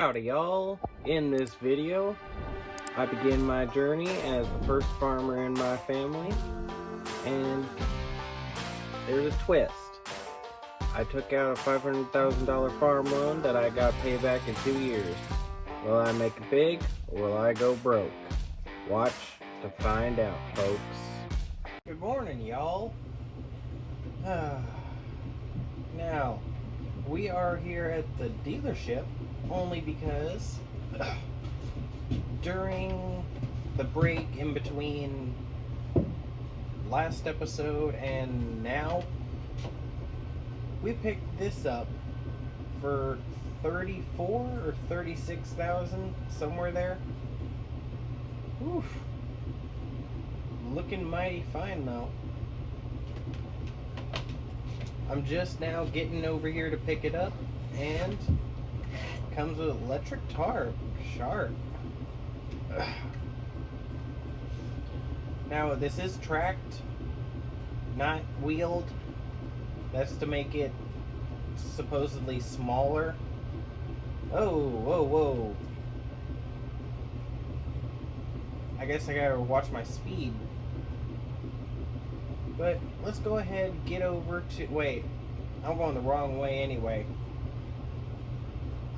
Howdy y'all. In this video, I begin my journey as the first farmer in my family, and there's a twist. I took out a $500,000 farm loan that I got paid back in 2 years. Will I make it big, or will I go broke? Watch to find out, folks. Good morning, y'all. Now, we are here at the dealership only because during the break in between last episode and now, we picked this up for 34 or 36,000, somewhere there. Oof. Looking mighty fine though. I'm just now getting over here to pick it up, and comes with electric tarp. Sharp. Now this is tracked, not wheeled. That's to make it supposedly smaller. Oh, whoa, whoa. I guess I gotta watch my speed. But let's go ahead and get over to... Wait, I'm going the wrong way anyway.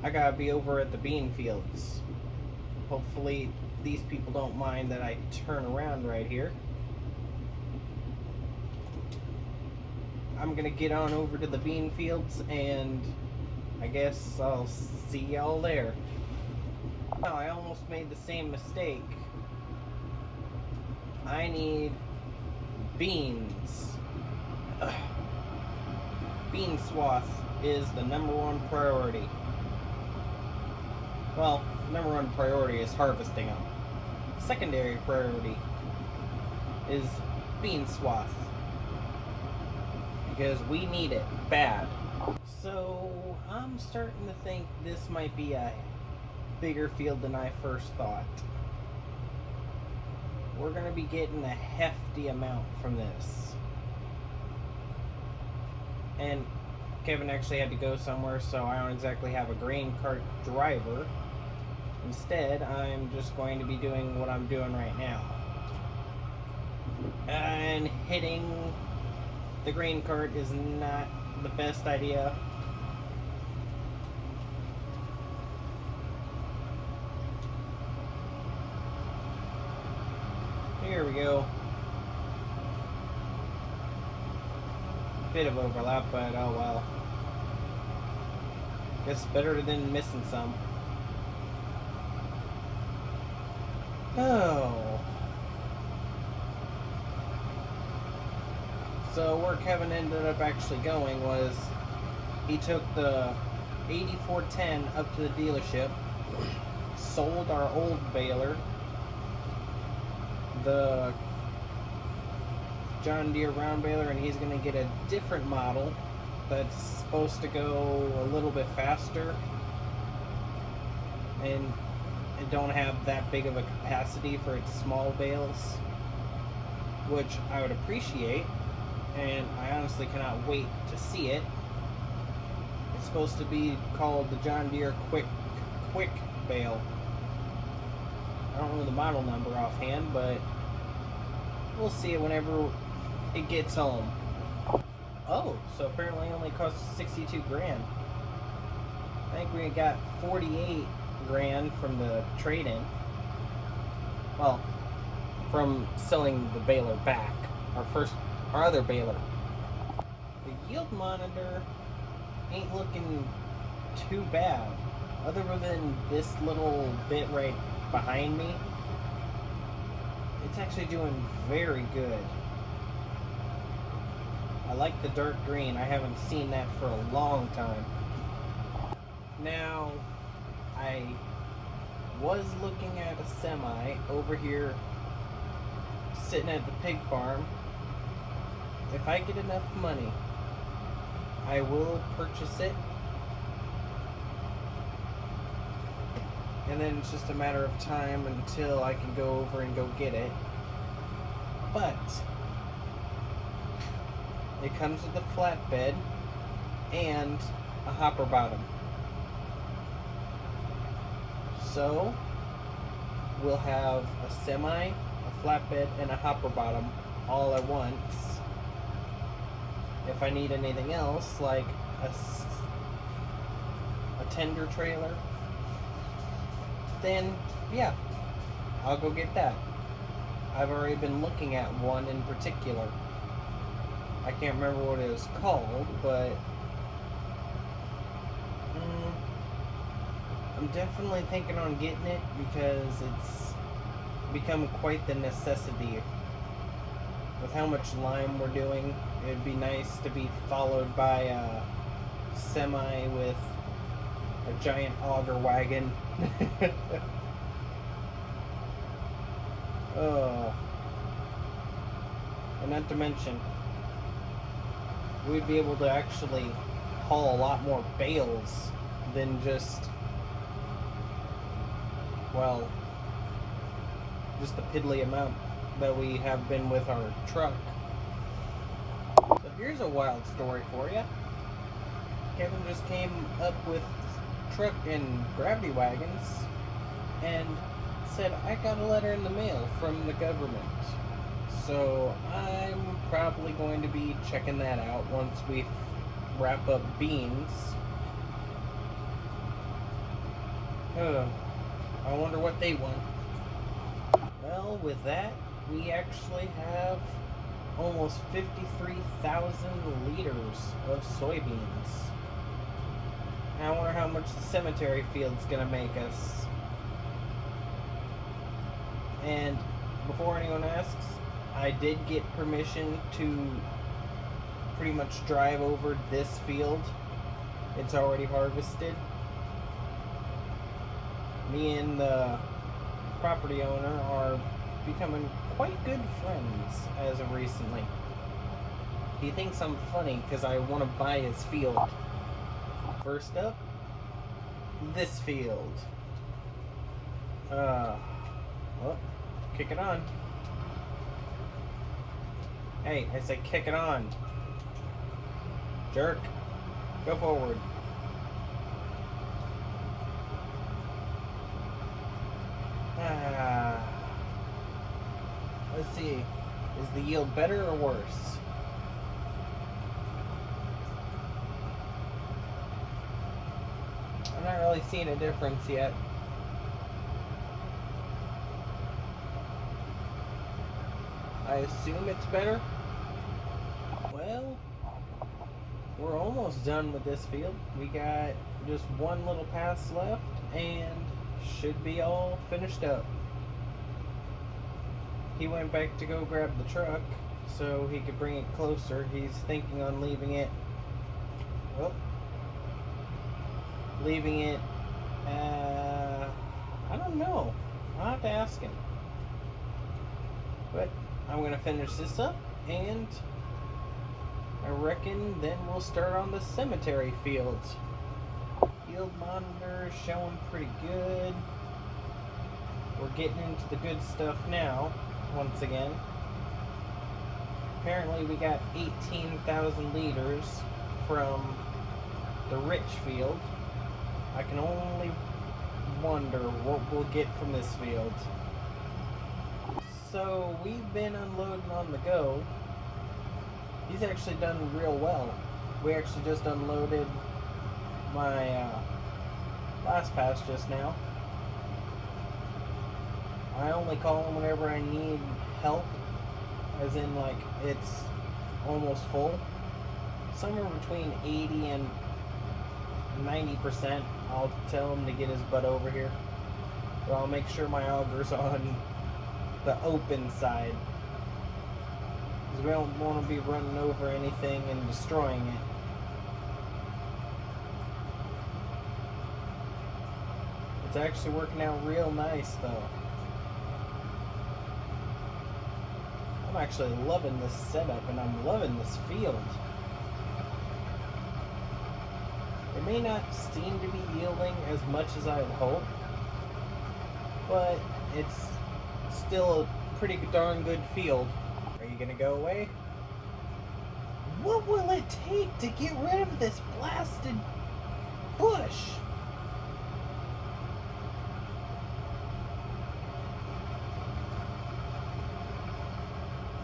I gotta be over at the bean fields. Hopefully these people don't mind that I turn around right here. I'm gonna get on over to the bean fields, and I guess I'll see y'all there. Oh, I almost made the same mistake. I need beans. Bean swath is the #1 priority. Well, #1 priority is harvesting them. Secondary priority is bean swath, because we need it bad. So I'm starting to think this might be a bigger field than I first thought. We're going to be getting a hefty amount from this. And Kevin actually had to go somewhere, so I don't exactly have a grain cart driver. Instead, I'm just going to be doing what I'm doing right now. And hitting the grain cart is not the best idea. Here we go. Bit of overlap, but oh well. Guess better than missing some. Oh. So where Kevin ended up actually going was he took the 8410 up to the dealership, sold our old baler, the John Deere round baler, and he's going to get a different model that's supposed to go a little bit faster and it don't have that big of a capacity for its small bales, which I would appreciate, and I honestly cannot wait to see it. It's supposed to be called the John Deere Quick Bale. I don't know the model number offhand, but we'll see it whenever it gets home. Oh, so apparently it only cost 62 grand. I think we got 48 grand from the trade-in. Well, from selling the baler back. Our other baler. The yield monitor ain't looking too bad. Other than this little bit right behind me, it's actually doing very good. I like the dark green. I haven't seen that for a long time. Now, I was looking at a semi over here sitting at the pig farm. If I get enough money, I will purchase it. And then it's just a matter of time until I can go over and go get it. But it comes with a flatbed and a hopper bottom. So we'll have a semi, a flatbed, and a hopper bottom all at once. If I need anything else, like a tender trailer, then yeah, I'll go get that. I've already been looking at one in particular. I can't remember what it was called, but I'm definitely thinking on getting it because it's become quite the necessity. With how much lime we're doing, it'd be nice to be followed by a semi with a giant auger wagon. Oh. And not to mention, we'd be able to actually haul a lot more bales than just, well, just the piddly amount that we have been with our truck. So here's a wild story for you. Kevin just came up with truck and gravity wagons and said, I got a letter in the mail from the government. So I'm probably going to be checking that out once we wrap up beans. I wonder what they want. Well, with that, we actually have almost 53,000 liters of soybeans. I wonder how much the cemetery field's gonna make us. And before anyone asks, I did get permission to pretty much drive over this field. It's already harvested. Me and the property owner are becoming quite good friends as of recently. He thinks I'm funny because I want to buy his field. First up, this field. Well, kick it on. Hey, I say kick it on. Jerk. Go forward. Let's see. Is the yield better or worse? I'm not really seeing a difference yet. I assume it's better. Well, we're almost done with this field. We got just one little pass left and should be all finished up. He went back to go grab the truck so he could bring it closer. He's thinking on leaving it, I don't know. I'll have to ask him. But I'm going to finish this up, and I reckon then we'll start on the cemetery fields. Field monitor is showing pretty good. We're getting into the good stuff now, once again. Apparently we got 18,000 liters from the rich field. I can only wonder what we'll get from this field. So we've been unloading on the go. He's actually done real well. We actually just unloaded my last pass just now. I only call him whenever I need help, as in like it's almost full. Somewhere between 80 and 90%, I'll tell him to get his butt over here. But I'll make sure my auger's on the open side, because we don't want to be running over anything and destroying it. It's actually working out real nice though. I'm actually loving this setup and I'm loving this field. It may not seem to be yielding as much as I would hope, but it's still a pretty darn good field. Are you gonna go away? What will it take to get rid of this blasted bush?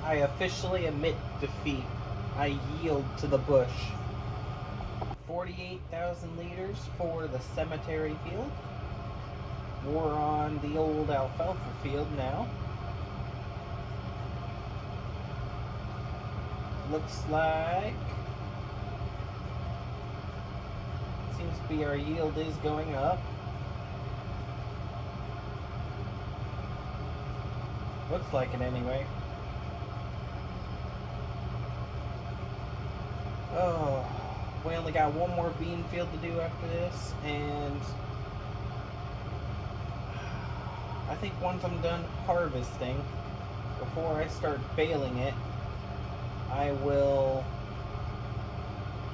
I officially admit defeat. I yield to the bush. 48,000 liters for the cemetery field. We're on the old alfalfa field now. Looks like... seems to be our yield is going up. Looks like it anyway. Oh, we only got one more bean field to do after this, and I think once I'm done harvesting, before I start baling it, I will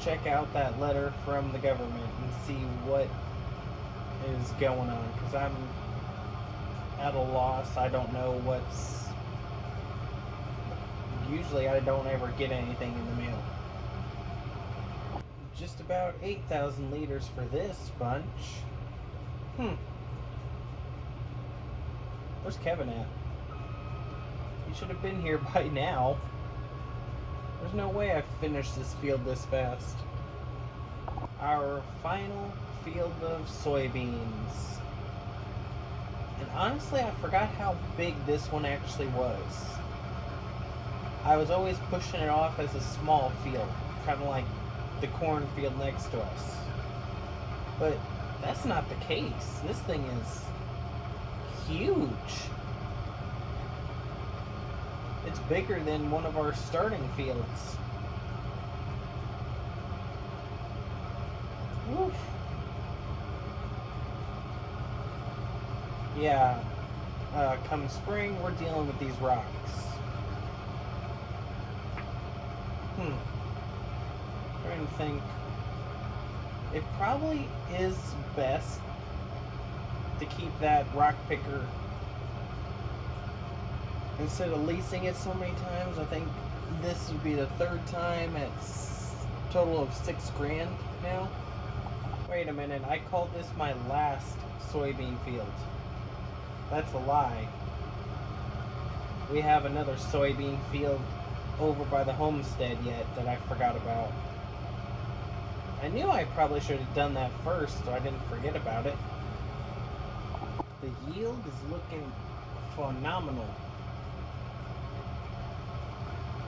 check out that letter from the government and see what is going on, because I'm at a loss. I don't know what's... usually I don't ever get anything in the mail. Just about 8,000 liters for this bunch. Where's Kevin at? He should have been here by now. There's no way I finished this field this fast. Our final field of soybeans. And honestly, I forgot how big this one actually was. I was always pushing it off as a small field, kind of like the cornfield next to us. But that's not the case. This thing is huge. It's bigger than one of our starting fields. Woof. Yeah, come spring, we're dealing with these rocks. Trying to think. It probably is best to keep that rock picker, instead of leasing it so many times. I think this would be the third time. It's a total of $6,000 now. Wait a minute, I called this my last soybean field. That's a lie. We have another soybean field over by the homestead yet that I forgot about. I knew I probably should have done that first so I didn't forget about it. The yield is looking phenomenal.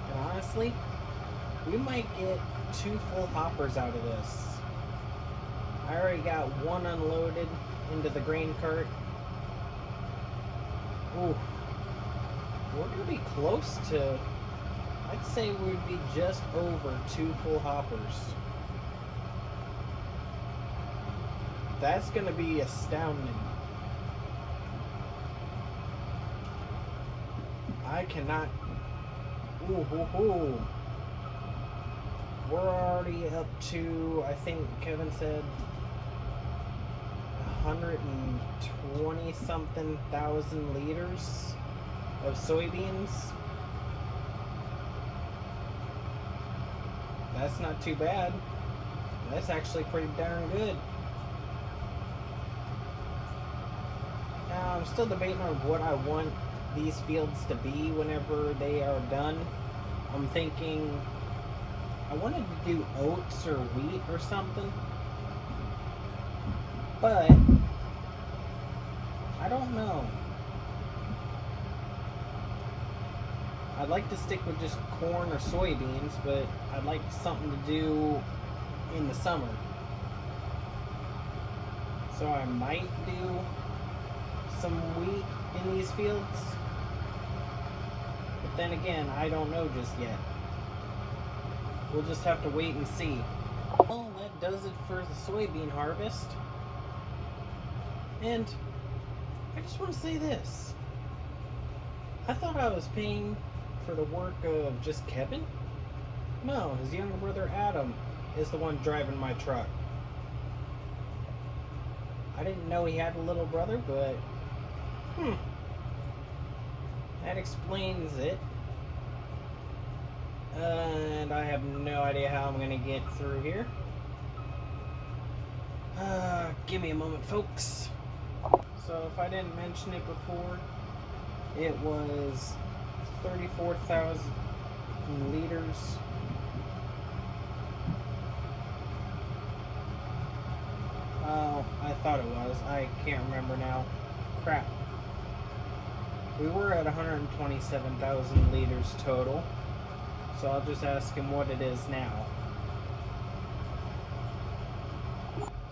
And honestly, we might get 2 full hoppers out of this. I already got one unloaded into the grain cart. Ooh. We're going to be close to, I'd say we'd be just over 2 full hoppers. That's going to be astounding. I cannot... Ooh. We're already up to, I think Kevin said, 120 something thousand liters of soybeans. That's not too bad. That's actually pretty darn good. Now I'm still debating on what I want these fields to be whenever they are done. I'm thinking I wanted to do oats or wheat or something, but I don't know. I'd like to stick with just corn or soybeans, but I'd like something to do in the summer. So I might do some wheat in these fields. But then again, I don't know just yet. We'll just have to wait and see. Well, that does it for the soybean harvest. And I just want to say this. I thought I was paying for the work of just Kevin. No, his younger brother Adam is the one driving my truck. I didn't know he had a little brother, but that explains it. And I have no idea how I'm gonna get through here. Give me a moment, folks. So if I didn't mention it before, it was 34,000 liters. Oh, I thought it was. I can't remember now. Crap. We were at 127,000 liters total. So I'll just ask him what it is now.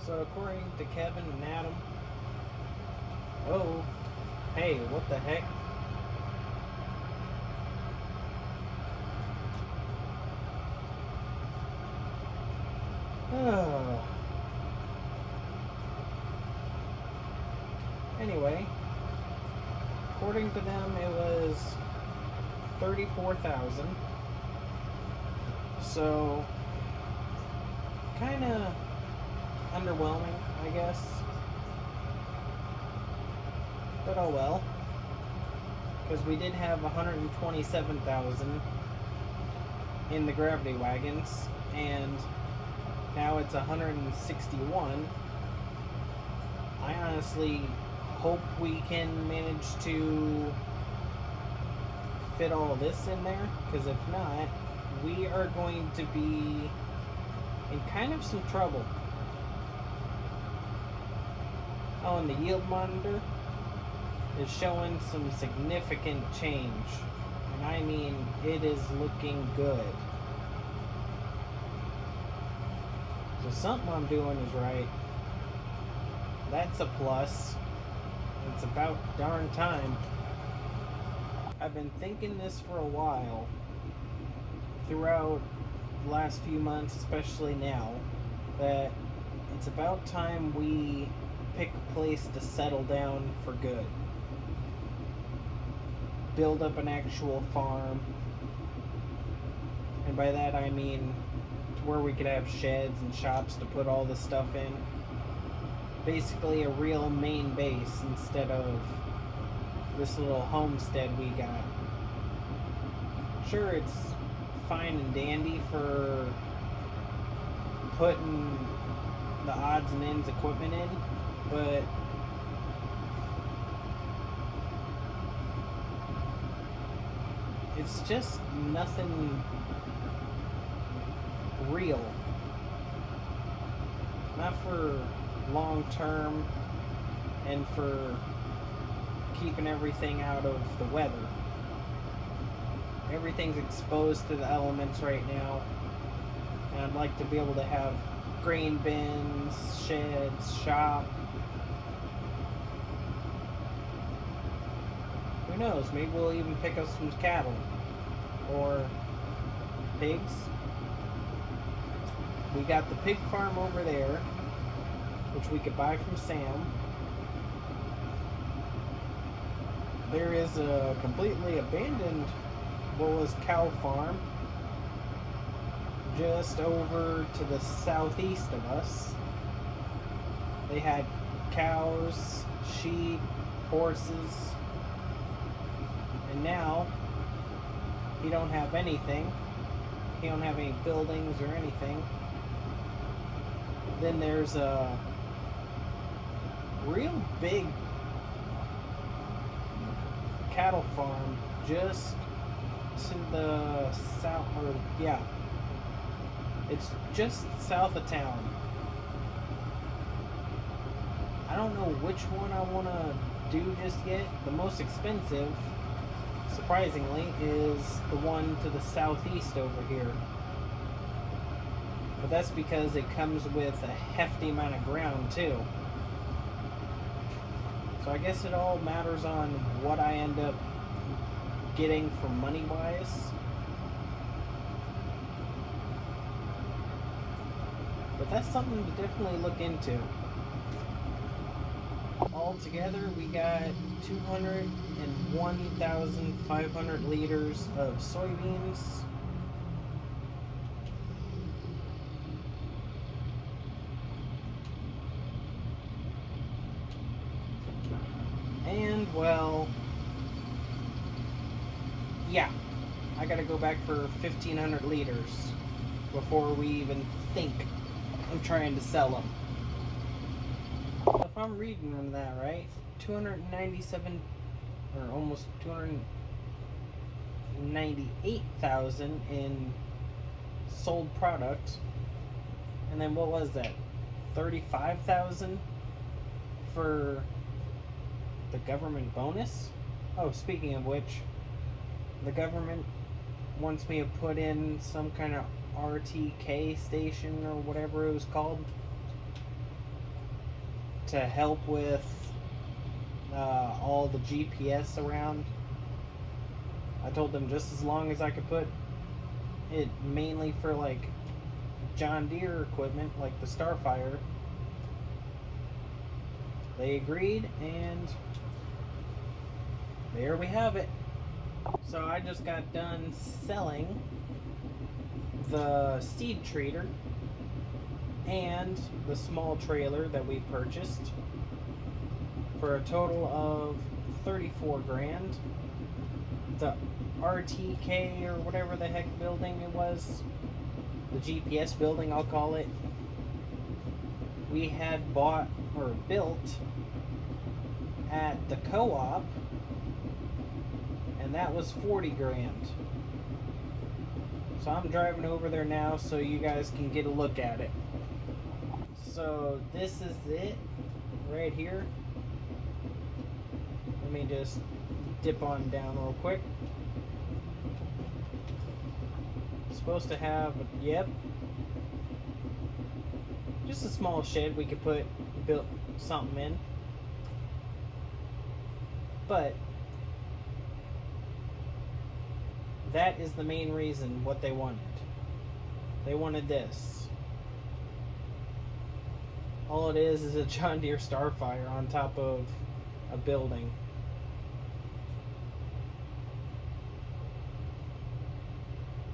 So according to Kevin and Adam... Oh, hey, what the heck? Oh. Anyway, according to them, it was 34,000. So, kind of underwhelming, I guess. But oh well. Because we did have 127,000 in the gravity wagons, and now it's 161. I honestly hope we can manage to fit all this in there, because if not, we are going to be in kind of some trouble. Oh, and the yield monitor is showing some significant change, and I mean, it is looking good. So something I'm doing is right. That's a plus. It's about darn time. I've been thinking this for a while, throughout the last few months, especially now, that it's about time we pick a place to settle down for good. Build up an actual farm. And by that I mean where we could have sheds and shops to put all the stuff in. Basically a real main base instead of this little homestead we got. Sure, it's fine and dandy for putting the odds and ends equipment in, but it's just nothing real. Not for long term and for keeping everything out of the weather. Everything's exposed to the elements right now, and I'd like to be able to have grain bins, sheds, shop. Who knows, maybe we'll even pick up some cattle or pigs. We got the pig farm over there, which we could buy from Sam. There is a completely abandoned cow farm just over to the southeast of us. They had cows, sheep, horses, and now he don't have anything. He don't have any buildings or anything. Then there's a real big cattle farm just to the south, or yeah, it's just south of town. I don't know which one I want to do just yet. The most expensive, surprisingly, is the one to the southeast over here. But that's because it comes with a hefty amount of ground too. So I guess it all matters on what I end up getting for money-wise. But that's something to definitely look into. Altogether, we got 201,500 liters of soybeans. And, well, yeah, I gotta go back for 1,500 liters before we even think of trying to sell them. If I'm reading that right, 297, or almost 200, $98,000 in sold product, and then what was that, $35,000 for the government bonus. Oh, speaking of which, the government wants me to put in some kind of RTK station or whatever it was called to help with all the GPS around. I told them just as long as I could put it mainly for like John Deere equipment like the Starfire. They agreed, and there we have it. So I just got done selling the seed treater and the small trailer that we purchased for a total of 34 grand. The RTK or whatever the heck building it was, the GPS building I'll call it, we had bought or built at the co-op, and that was 40 grand. So I'm driving over there now so you guys can get a look at it. So this is it right here. Let me just dip on down real quick. Supposed to have, yep, just a small shed we could build something in. But that is the main reason what they wanted. They wanted this. All it is a John Deere Starfire on top of a building.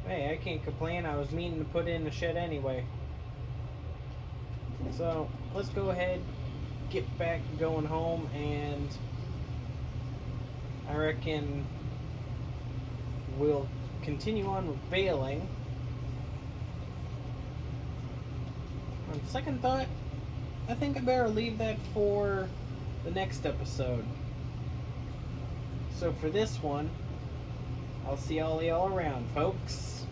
Hey, I can't complain. I was meaning to put in a shed anyway. So let's go ahead, get back going home, and I reckon we'll continue on with baling. On second thought, I think I better leave that for the next episode. So for this one, I'll see all y'all around, folks.